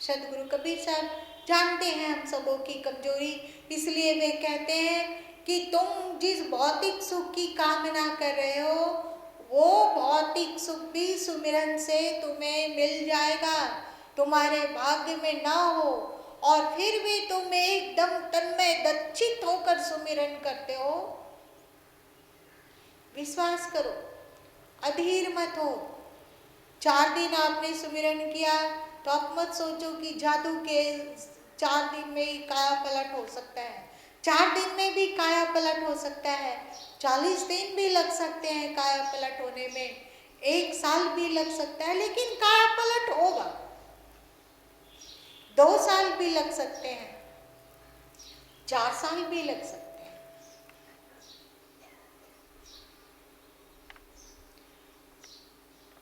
सदगुरु कबीर साहब जानते हैं हम सबों की कमजोरी, इसलिए वे कहते हैं कि तुम जिस भौतिक सुख की कामना कर रहे हो वो भौतिक सुख भी सुमिरन से तुम्हें मिल जाएगा। तुम्हारे भाग्य में ना हो और फिर भी तुम एकदम तन्मय दक्षित होकर सुमिरन करते हो। विश्वास करो, अधीर मत हो। 4 दिन आपने सुमिरन किया तो आप मत सोचो कि जादू के 4 दिन में ही काया पलट हो सकता है। 4 दिन में भी काया पलट हो सकता है, 40 दिन भी लग सकते हैं काया पलट होने में, 1 साल भी लग सकता है, लेकिन काया पलट होगा। 2 साल भी लग सकते हैं, 4 साल भी लग सकते हैं।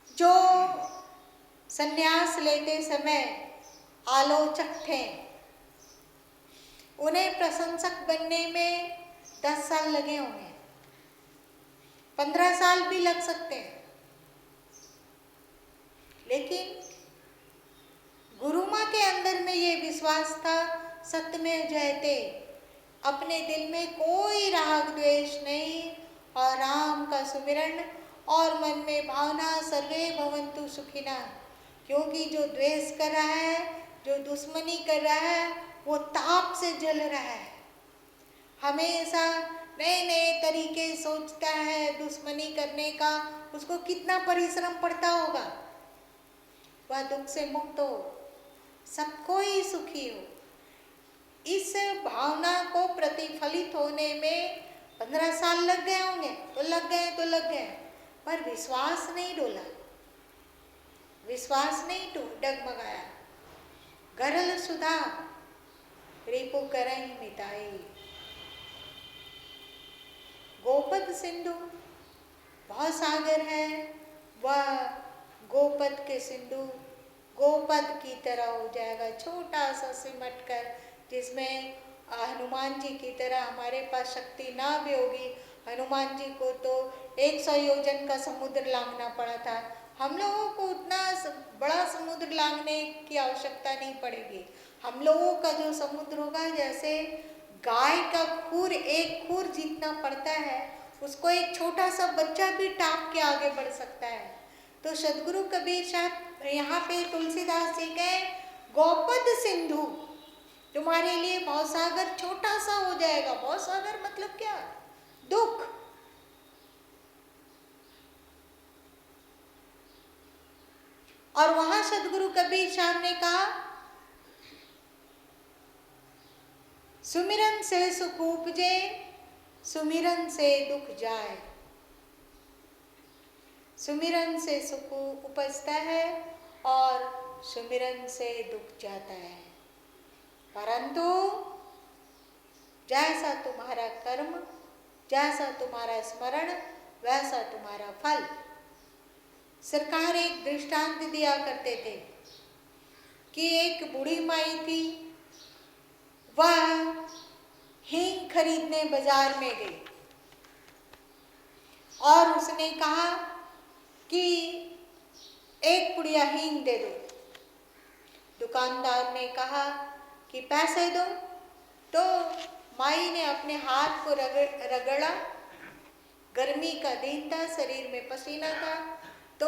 जो संन्यास लेते समय आलोचक थे उन्हें प्रशंसक बनने में 10 साल लगे होंगे, 15 साल भी लग सकते हैं, लेकिन गुरु माँ के अंदर में ये विश्वास था, सत्यमेव जयते, अपने दिल में कोई राग द्वेष नहीं और राम का सुमिरन और मन में भावना सर्वे भवन्तु सुखिना। क्योंकि जो द्वेष कर रहा है, जो दुश्मनी कर रहा है, वो ताप से जल रहा है, हमेशा नए नए तरीके सोचता है दुश्मनी करने का, उसको कितना परिश्रम पड़ता होगा। वह दुख से मुक्त हो, सबको ही सुखी हो, इस भावना को प्रतिफलित होने में 15 साल लग गए होंगे, तो लग गए, पर विश्वास नहीं डोला, विश्वास नहीं डगमगाया। गरल सुधा रिपु करहि मिटाई, गोपद सिंधु बहुत सागर है, वह गोपद के सिंधु गोपद की तरह हो जाएगा, छोटा सा सिमट कर, जिसमें हनुमान जी की तरह हमारे पास शक्ति ना भी होगी। हनुमान जी को तो 100 योजन का समुद्र लांघना पड़ा था, हम लोगों को उतना बड़ा समुद्र लांघने की आवश्यकता नहीं पड़ेगी। हम लोगों का जो समुद्र होगा, जैसे गाय का खूर एक खूर जितना पड़ता है, उसको एक छोटा सा बच्चा भी टाप के आगे बढ़ सकता है। तो सदगुरु कबीर साहब यहाँ पे तुलसीदास जी कहे गोपद सिंधु, तुम्हारे लिए भवसागर छोटा सा हो जाएगा। भवसागर मतलब क्या? दुख। और वहां सदगुरु कबीर साहब ने कहा सुमिरन से सुख उपजे, सुमिरन से दुख जाए। सुमिरन से सुख उपजता है और सुमिरन से दुख जाता है, परंतु जैसा तुम्हारा कर्म, जैसा तुम्हारा स्मरण, वैसा तुम्हारा फल। सरकार एक दृष्टांत दिया करते थे कि एक बूढ़ी माई थी, वह हींग खरीदने बाजार में गई और उसने कहा कि एक पुड़िया हींग दे दो। दुकानदार ने कहा कि पैसे दो, तो माई ने अपने हाथ को रगड़ा। गर्मी का दिन था, शरीर में पसीना था, तो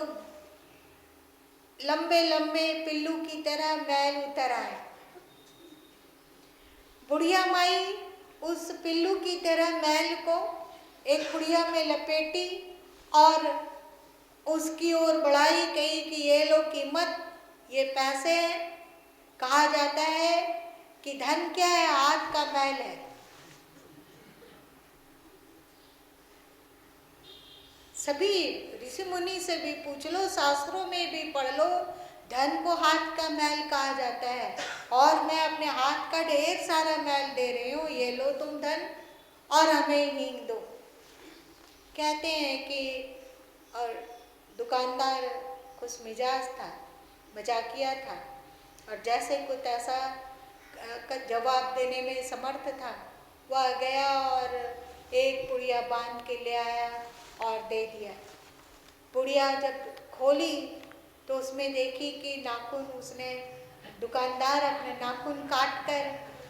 लंबे लंबे पिल्लू की तरह मैल उतर आए। बुढ़िया माई उस पिल्लू की तरह मैल को एक पुड़िया में लपेटी और उसकी ओर बढ़ाई, कही कि ये लो कीमत, ये पैसे हैं। कहा जाता है कि धन क्या है? हाथ का मैल है। सभी ऋषि मुनि से भी पूछ लो, शास्त्रों में भी पढ़ लो, धन को हाथ का मैल कहा जाता है। और मैं अपने हाथ का ढेर सारा मैल दे रही हूँ, ये लो तुम धन और हमें हींग दो। कहते हैं कि और दुकानदार खुश मिजाज था, मजाकिया था, और जैसे कुछ ऐसा जवाब देने में समर्थ था, वह गया और एक पुड़िया बांध के ले आया और दे दिया। पुड़िया जब खोली तो उसमें देखी कि नाखून उसने दुकानदार अपने नाखून काट कर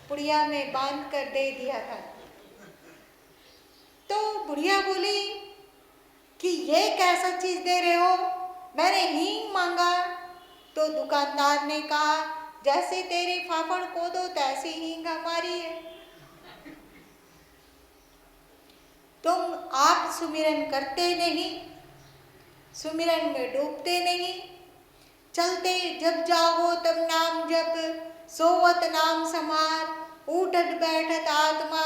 पुड़िया में बांध कर दे दिया था। तो बुढ़िया बोली कि ये कैसा चीज दे रहे हो, मैंने हींग मांगा। तो दुकानदार ने कहा जैसे तेरी फाफड़ खोदो तैसी हींग हमारी है। तुम आप सुमिरन करते नहीं, सुमिरन में डूबते नहीं, चलते जब जागो तब नाम जप, सोवत नाम समार, उठत बैठत आत्मा,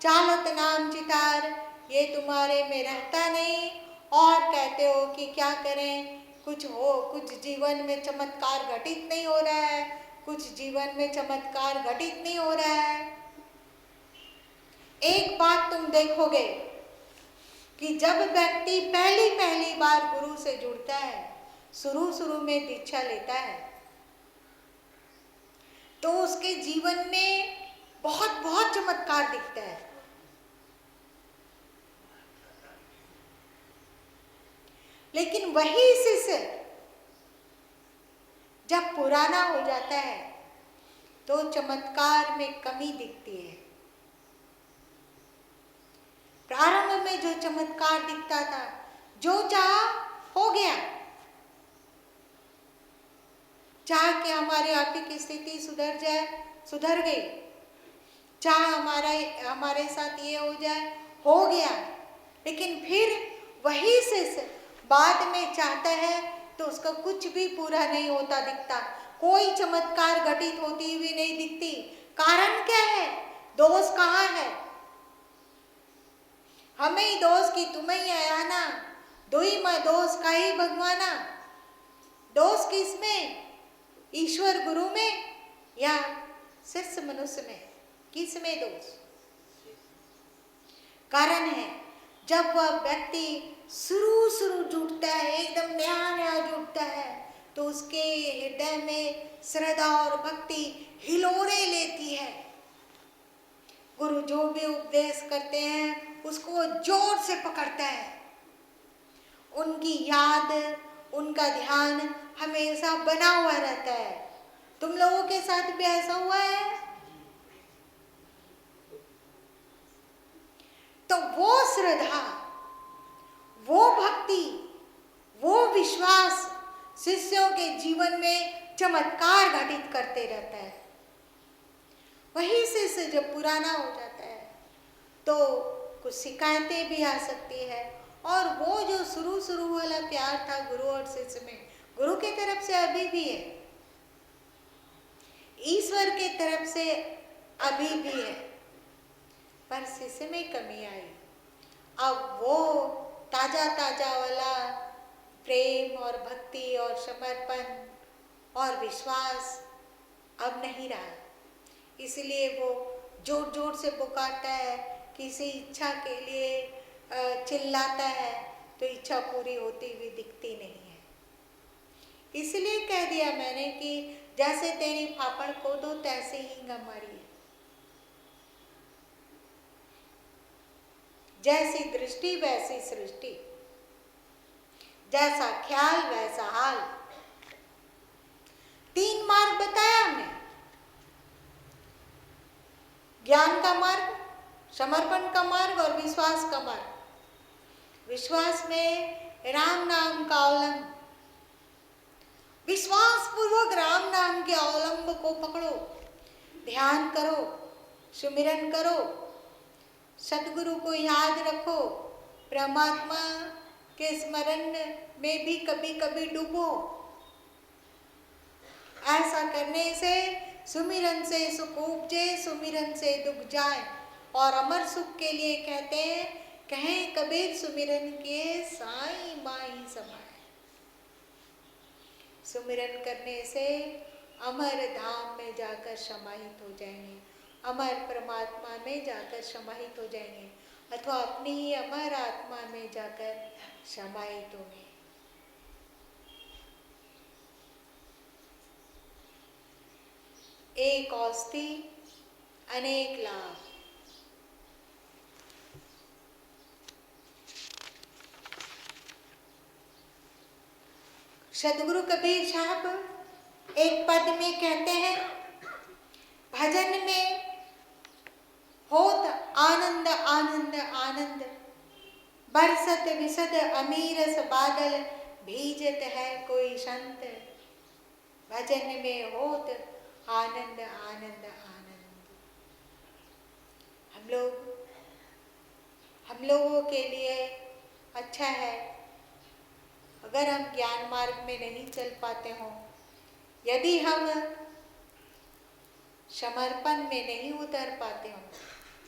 चालत नाम चितार। ये तुम्हारे में रहता नहीं और कहते हो कि क्या करें, कुछ जीवन में चमत्कार घटित नहीं हो रहा है, कुछ जीवन में चमत्कार घटित नहीं हो रहा है। एक बात तुम देखोगे कि जब व्यक्ति पहली बार गुरु से जुड़ता है, शुरू में दीक्षा लेता है, तो उसके जीवन में बहुत चमत्कार दिखता है। लेकिन वही शिष्य जब पुराना हो जाता है तो चमत्कार में कमी दिखती है। प्रारंभ में जो चमत्कार दिखता था, जो चाहा हो गया, चाह कि हमारी आर्थिक स्थिति सुधर जाए, सुधर गई, चाह हमारे साथ ये हो जाए, हो गया। लेकिन फिर वही शिष्य बाद में चाहता है तो उसका कुछ भी पूरा नहीं होता दिखता, कोई चमत्कार घटित होती हुई नहीं दिखती। कारण क्या है? दोष कहाँ है? हमें ही दोष की तुम्हें ही आया ना, दुई में दोष का ही भगवाना। दोष किसमें? ईश्वर गुरु में या शिष्य मनुष्य में? किसमें दोष? कारण है जब वह व्यक्ति शुरू जुटता है, एकदम नया जुटता है, तो उसके हृदय में श्रद्धा और भक्ति हिलोरे लेती है। गुरु जो भी उपदेश करते हैं उसको जोर से पकड़ता है। उनकी याद, उनका ध्यान हमेशा बना हुआ रहता है। तुम लोगों के साथ भी ऐसा हुआ है? तो वो श्रद्धा, वो भक्ति, वो विश्वास शिष्यों के जीवन में चमत्कार घटित करते रहता है। वही शिष्य जब पुराना हो जाता है तो कुछ शिकायतें भी आ सकती है, और वो जो शुरू वाला प्यार था गुरु और शिष्य में, गुरु की तरफ से अभी भी है, ईश्वर की तरफ से अभी भी है, पर शिष्य में कमी आई। अब वो ताजा वाला प्रेम और भक्ति और समर्पण और विश्वास अब नहीं रहा। इसलिए वो जोर से पुकारता है, किसी इच्छा के लिए चिल्लाता है, तो इच्छा पूरी होती हुई दिखती नहीं है। इसलिए कह दिया मैंने कि जैसे तेरी फाफड़ खोदो तैसे ही हमारी है। जैसी दृष्टि वैसी सृष्टि, जैसा ख्याल वैसा हाल। 3 मार्ग बताया हमने, ज्ञान का मार्ग, समर्पण का मार्ग और विश्वास का मार्ग। विश्वास में राम नाम का अवलंब, विश्वास पूर्वक राम नाम के अवलंब को पकड़ो, ध्यान करो, सुमिरन करो, सतगुरु को याद रखो, परमात्मा के स्मरण में भी कभी कभी डूबो। ऐसा करने से सुमिरन से सुख उपजे, सुमिरन से दुख जाए, और अमर सुख के लिए कहते हैं, कहें कबीर सुमिरन किए साईं माई समाए। सुमिरन करने से अमर धाम में जाकर समाहित हो जाएंगे, अमर परमात्मा में जाकर समाहित हो जाएंगे, अथवा अपनी ही अमर आत्मा में जाकर समाहित होंगे। एक औषधि अनेक लाभ। सदगुरु कबीर साहब एक पद में कहते हैं, भजन में होत आनंद आनंद आनंद, बरसत विशद अमीरस बादल, भीजत है कोई संत। भजन में होत आनंद आनंद आनंद। हम लोगों के लिए अच्छा है अगर हम ज्ञान मार्ग में नहीं चल पाते हों, यदि हम समर्पण में नहीं उतर पाते हों,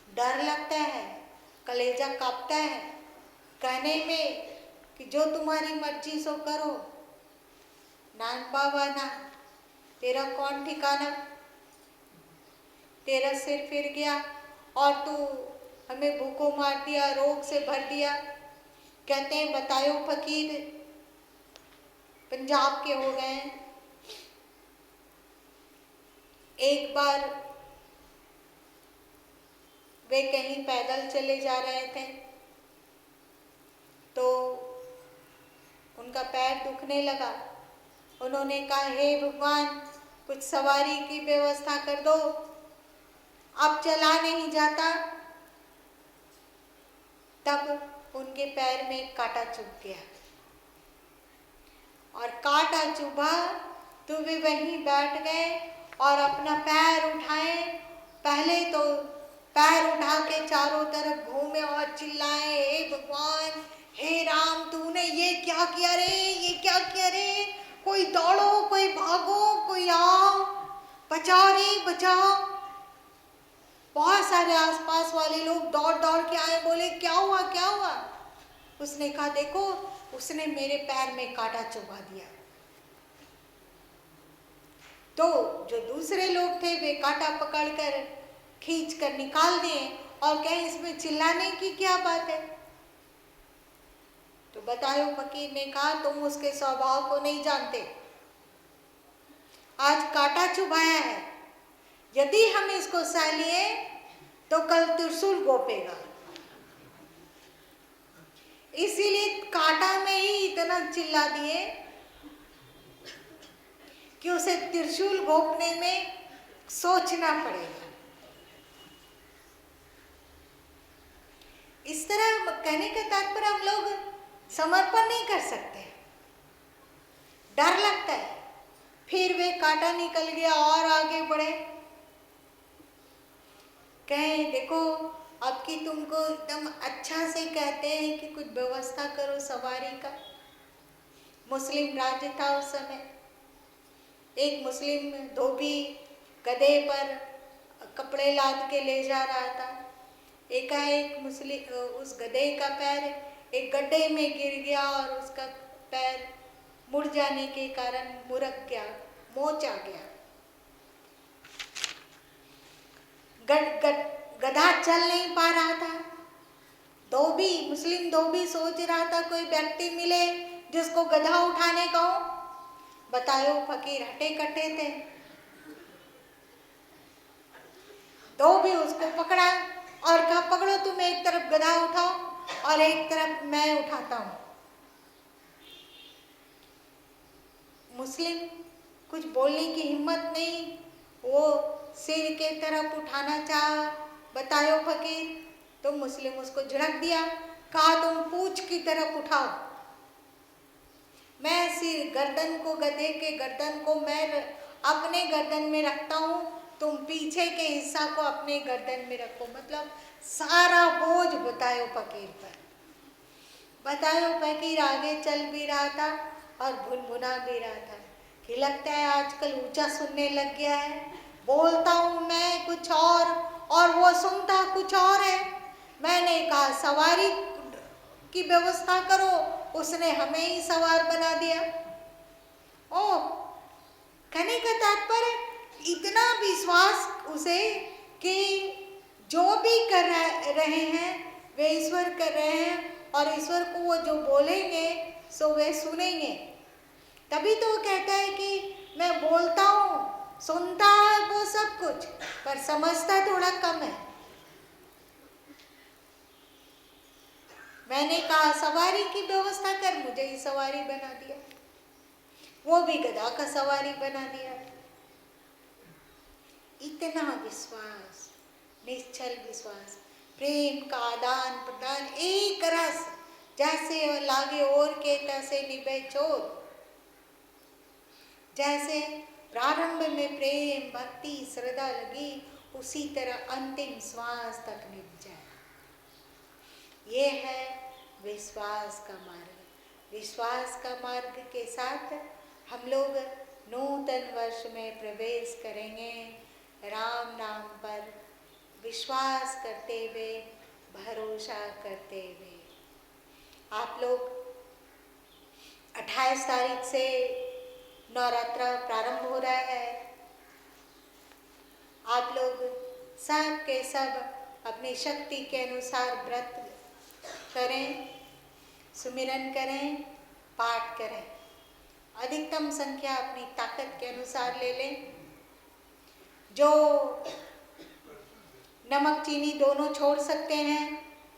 डर लगता है, कलेजा कांपता है कहने में कि जो तुम्हारी मर्जी सो करो, नान बाबा ना, तेरा कौन ठिकाना, तेरा सिर फिर गया और तू हमें भूखों मार दिया, रोग से भर दिया। कहते हैं बतायो फकीर पंजाब के हो गए। एक बार वे कहीं पैदल चले जा रहे थे तो उनका पैर दुखने लगा। उन्होंने कहा, हे भगवान कुछ सवारी की व्यवस्था कर दो, अब चला नहीं जाता। तब उनके पैर में कांटा चुभ गया और कांटा चुभा तो वे वहीं बैठ गए और अपना पैर उठाए। पहले तो पैर उठा के चारों तरफ घूमे और चिल्लाए, हे भगवान, हे राम, तूने ये क्या किया रे, ये क्या किया रे, कोई दौड़ो, कोई भागो, कोई आओ, बचाओ रे बचाओ। बहुत सारे आसपास वाले लोग दौड़ दौड़ के आए, बोले क्या हुआ क्या हुआ। उसने कहा, देखो उसने मेरे पैर में कांटा चुभा दिया। तो जो दूसरे लोग थे वे कांटा पकड़कर खींच कर निकाल दिए और कहे इसमें चिल्लाने की क्या बात है। तो बतायो फकीर ने कहा, तुम उसके स्वभाव को नहीं जानते। आज कांटा चुभाया है, यदि हम इसको सह लिए तो कल त्रिशूल गोपेगा। इसीलिए कांटा में ही इतना चिल्ला दिए कि उसे त्रिशूल गोपने में सोचना पड़ेगा। इस तरह कहने का तात्पर्य हम लोग समर्पण नहीं कर सकते, डर लगता है। फिर वे कांटा निकल गया और आगे बढ़े। कहें देखो अब की तुमको एकदम अच्छा से कहते हैं कि कुछ व्यवस्था करो सवारी का। मुस्लिम राज्य था उस समय। एक मुस्लिम धोबी गधे पर कपड़े लाद के ले जा रहा था। एकाएक मुस्लिम उस गधे का पैर एक गड्ढे में गिर गया और उसका पैर मुड़ जाने के कारण मुरक गया, मोच आ गया। गधा चल नहीं पा रहा था। मुस्लिम धोबी सोच रहा था कोई व्यक्ति मिले जिसको गधा उठाने का हो। बतायो फकीर हटे कट्टे थे। धोबी उसको पकड़ा और कहा, पकड़ो तुम, एक तरफ गधा उठाओ और एक तरफ मैं उठाता हूं। मुस्लिम कुछ बोलने की हिम्मत नहीं, वो सिर के तरफ उठाना चाहा। बतायो फकीर, तो मुस्लिम उसको झड़क दिया, कहा तुम पूंछ की तरफ उठाओ। मैं सिर गर्दन को, गधे के गर्दन को मैं अपने गर्दन में रखता हूँ, तुम पीछे के हिस्सा को अपने गर्दन में रखो। मतलब सारा बोझ बतायो फकीर पर। बतायो फकीर आगे चल भी रहा था और भुनभुना भी रहा था कि लगता है आजकल ऊंचा सुनने लग गया है। बोलता हूँ मैं कुछ और वो सुनता कुछ और है। मैंने कहा सवारी की व्यवस्था करो, उसने हमें ही सवार बना दिया। ओ कहने का तात्पर्य इतना विश्वास उसे कि जो भी कर रहे हैं वे ईश्वर कर रहे हैं और ईश्वर को वो जो बोलेंगे सो वे सुनेंगे। तभी तो वो कहता है कि मैं बोलता हूँ, सुनता है वो सब कुछ पर समझता थोड़ा कम है। मैंने कहा सवारी की व्यवस्था कर, मुझे ही सवारी बना दिया। वो भी गधा का सवारी बना दिया। इतना विश्वास, निश्चल विश्वास, प्रेम का आदान प्रदान, एक रस जैसे लागे और के तैसे निभे चोर। जैसे प्रारंभ में प्रेम भक्ति श्रद्धा लगी, उसी तरह अंतिम श्वास तक निभ जाए। ये है विश्वास का मार्ग। विश्वास का मार्ग के साथ हम लोग नूतन वर्ष में प्रवेश करेंगे, राम नाम पर विश्वास करते हुए, भरोसा करते हुए। आप लोग 28 तारीख से नवरात्रा प्रारंभ हो रहा है। आप लोग सब के सब अपनी शक्ति के अनुसार व्रत करें, सुमिरन करें, पाठ करें। अधिकतम संख्या अपनी ताकत के अनुसार ले लें। जो नमक चीनी दोनों छोड़ सकते हैं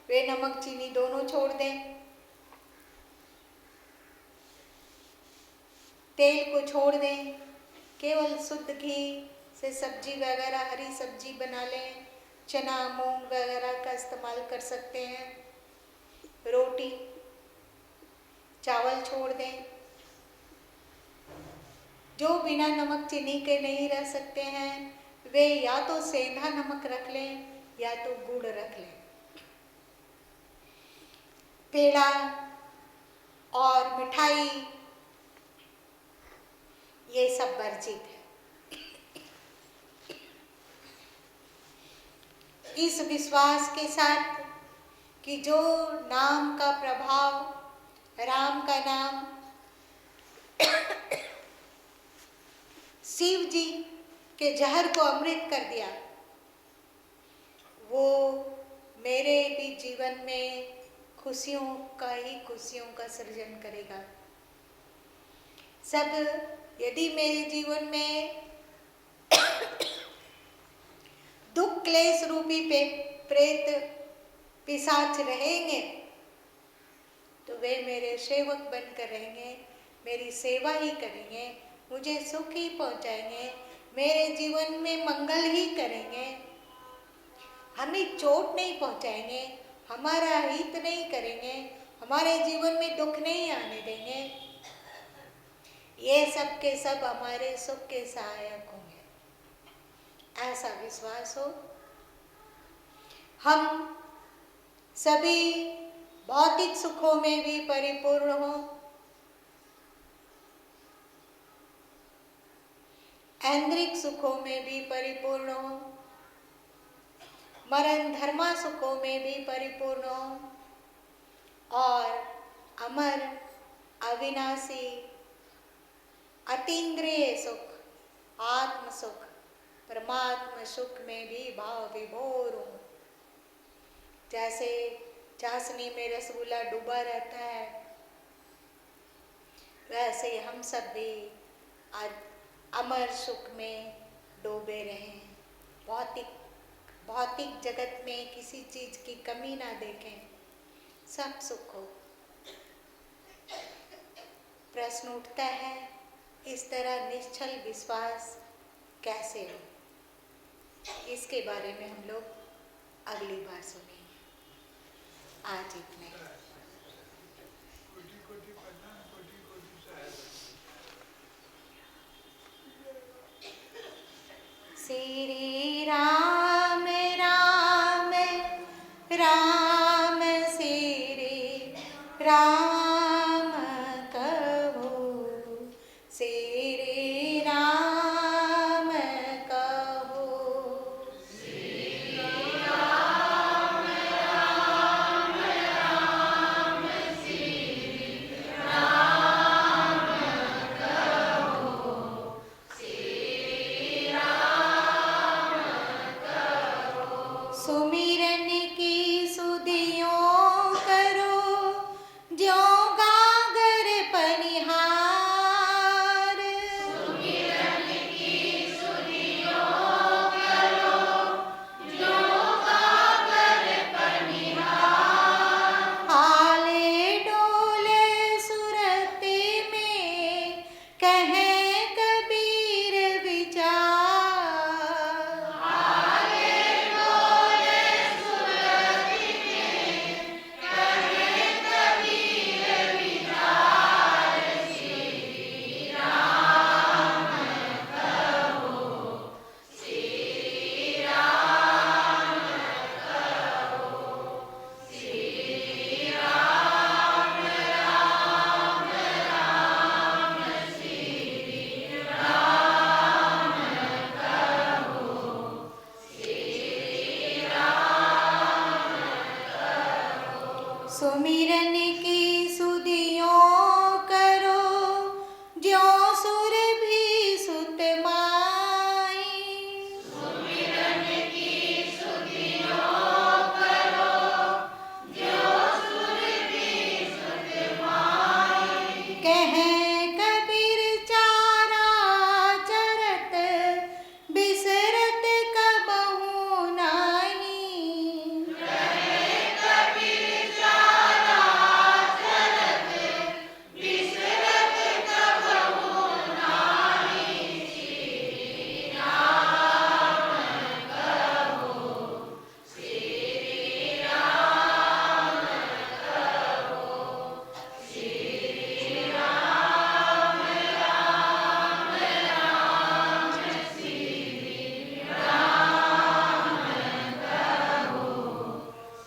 वे नमक चीनी दोनों छोड़ दें। तेल को छोड़ दें, केवल शुद्ध घी से सब्जी वगैरह हरी सब्जी बना लें। चना मूंग वगैरह का इस्तेमाल कर सकते हैं। रोटी चावल छोड़ दें। जो बिना नमक चीनी के नहीं रह सकते हैं वे या तो सेंधा नमक रख लें या तो गुड़ रख लें। पेड़ा और मिठाई ये सब वर्जित है। इस विश्वास के साथ कि जो नाम का प्रभाव, राम का नाम, शिव जी के जहर को अमृत कर दिया, वो मेरे भी जीवन में खुशियों का सृजन करेगा। सब यदि मेरे जीवन में दुख क्लेश रूपी प्रेत पिशाच रहेंगे तो वे मेरे सेवक बनकर रहेंगे, मेरी सेवा ही करेंगे, मुझे सुख ही पहुंचाएंगे, मेरे जीवन में मंगल ही करेंगे, हमें चोट नहीं पहुंचाएंगे, हमारा हित नहीं करेंगे, हमारे जीवन में दुख नहीं आने देंगे। ये सब के सब हमारे सुख के सहायक होंगे, ऐसा विश्वास हो। हम सभी भौतिक सुखों में भी परिपूर्ण हो, ऐन्द्रिक सुखों में भी परिपूर्ण हो, मरण धर्मा सुखों में भी परिपूर्ण हो और अमर अविनाशी अतीन्द्रिय सुख, आत्म सुख, परमात्म सुख में भी भाव विभोर हो। जैसे चाशनी में रसगुल्ला डूबा रहता है, वैसे हम सब भी अमर सुख में डूबे रहें। भौतिक जगत में किसी चीज की कमी ना देखें, सब सुख हो। प्रश्न उठता है, इस तरह निश्चल विश्वास कैसे हो? इसके बारे में हम लोग अगली बार सुनेंगे। आज इतना ही। श्री राम राम राम श्री राम कहो, श्री राम कहो, श्री राम राम राम श्री राम कहो, श्री राम कहे कबीर विचार, आगे बोले सुरति में, कहे कबीर विचार, श्री राम कहो, श्री राम कहो, श्री राम राम राम, श्री राम कहो, श्री राम कहो। सुमिरन की सुधियों करो, ज्यों सुर भी सुत माई, सुमिरन की सुधियों करो, ज्यों सुर भी सुत माई, कहे कबीर चारा चरत, बिसरत कबहु नाही, कहे कबीर चारा चरत, बिसरत कबहु नाही, श्री राम कहो, श्री राम कहो, श्री राम राम राम, श्री राम कहो,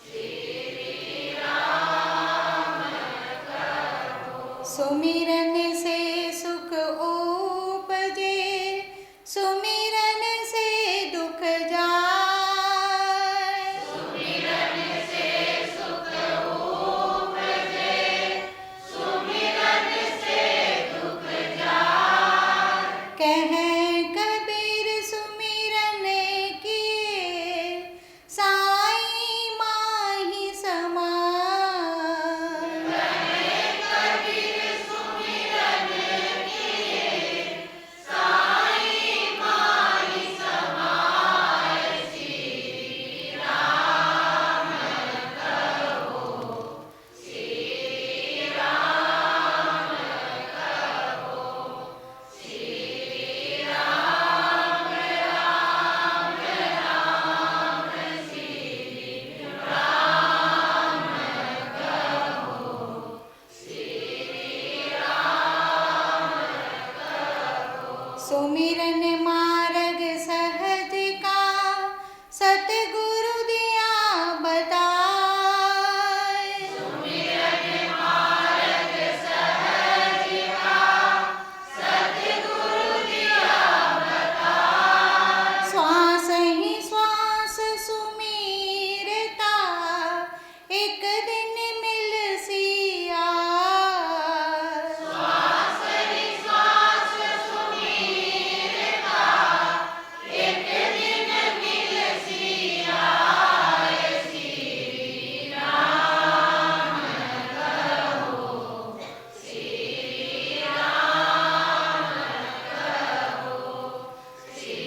श्री राम कहो। सुमिरन से सुख उपजे, सुमिरन से दुख जाए, सुमिरन से सुख उपजे, सुमिरन से दुख जाए, कहे कबीर सुमिरन किए, साईं माही समाए, कहे कबीर सुमिरन किए, साईं माही समाए, श्री राम कहो, श्री राम कहो, श्री राम राम राम, श्री राम कहो, श्री राम कहो। सुमिरन मार्ग सहज का, सतगुरु दिया बताए, सुमिरन मार्ग सहज का, सतगुरु दिया बताए, श्वास ही श्वास सुमीरता, एक दिन मिल सिया, श्वास ही श्वास सुमीरता, एक दिन मिल सिया, श्री राम कहो, श्री राम कहो, श्री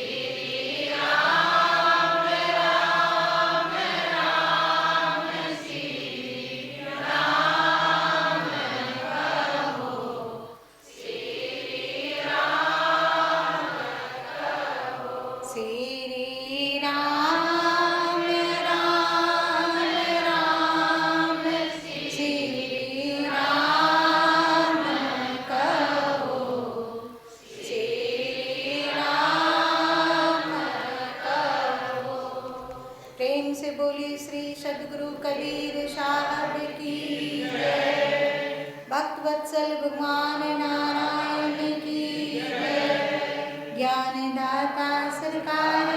राम राम राम, श्री राम कहो, श्री राम कहो। श्री राम राम राम, श्री राम कहो, श्री राम कहो। प्रेम से बोली श्री सद्गुरु कबीर साहब की जय, भक्त वत्सल भगवान नारायण की जय, ज्ञानदाता सरकार